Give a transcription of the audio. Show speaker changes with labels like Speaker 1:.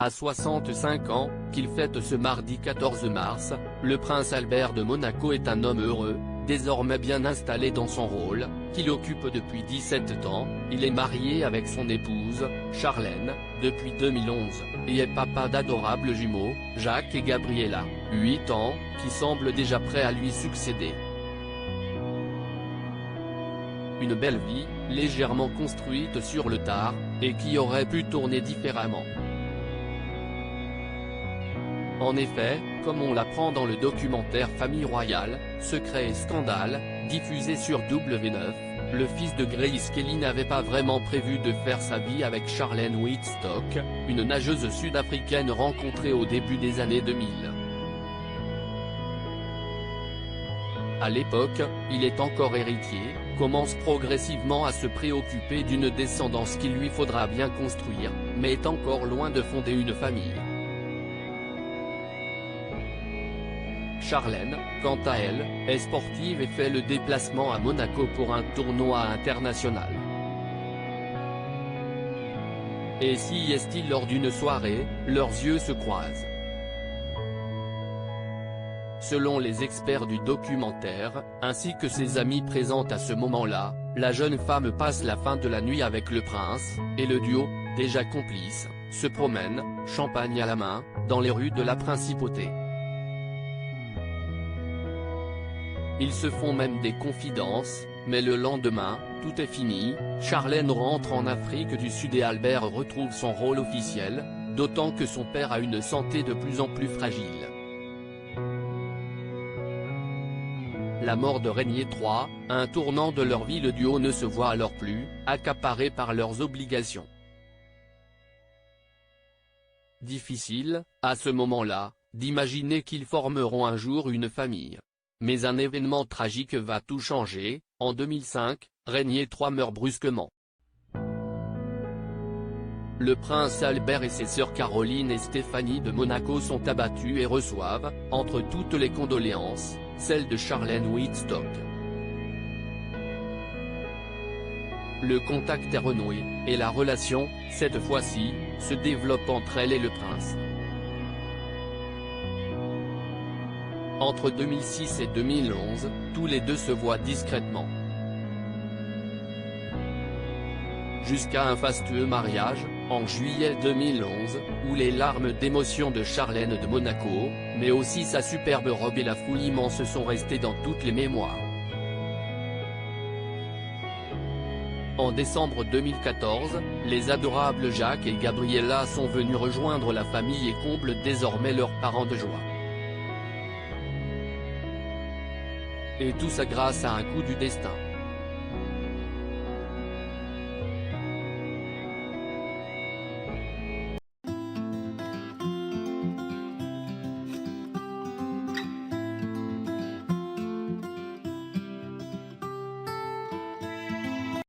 Speaker 1: À 65 ans, qu'il fête ce mardi 14 mars, le prince Albert de Monaco est un homme heureux, désormais bien installé dans son rôle, qu'il occupe depuis 17 ans. Il est marié avec son épouse, Charlène, depuis 2011, et est papa d'adorables jumeaux, Jacques et Gabriella, 8 ans, qui semblent déjà prêts à lui succéder. Une belle vie, légèrement construite sur le tard, et qui aurait pu tourner différemment. En effet, comme on l'apprend dans le documentaire Famille Royale, Secrets et Scandales, diffusé sur W9, le fils de Grace Kelly n'avait pas vraiment prévu de faire sa vie avec Charlène Whitstock, une nageuse sud-africaine rencontrée au début des années 2000. À l'époque, il est encore héritier, commence progressivement à se préoccuper d'une descendance qu'il lui faudra bien construire, mais est encore loin de fonder une famille. Charlène, quant à elle, est sportive et fait le déplacement à Monaco pour un tournoi international. Et si est-il lors d'une soirée, leurs yeux se croisent. Selon les experts du documentaire, ainsi que ses amis présents à ce moment-là, la jeune femme passe la fin de la nuit avec le prince, et le duo, déjà complice, se promène, champagne à la main, dans les rues de la principauté. Ils se font même des confidences, mais le lendemain, tout est fini, Charlène rentre en Afrique du Sud et Albert retrouve son rôle officiel, d'autant que son père a une santé de plus en plus fragile. La mort de Régnier III, un tournant de leur vie. Le duo ne se voit alors plus, accaparé par leurs obligations. Difficile, à ce moment-là, d'imaginer qu'ils formeront un jour une famille. Mais un événement tragique va tout changer. En 2005, Régnier III meurt brusquement. Le prince Albert et ses sœurs Caroline et Stéphanie de Monaco sont abattus et reçoivent, entre toutes les condoléances, celle de Charlène Whitstock. Le contact est renoué, et la relation, cette fois-ci, se développe entre elle et le prince. Entre 2006 et 2011, tous les deux se voient discrètement. Jusqu'à un fastueux mariage, en juillet 2011, où les larmes d'émotion de Charlène de Monaco, mais aussi sa superbe robe et la foule immense sont restées dans toutes les mémoires. En décembre 2014, les adorables Jacques et Gabriella sont venus rejoindre la famille et comblent désormais leurs parents de joie. Et tout ça grâce à un coup du destin.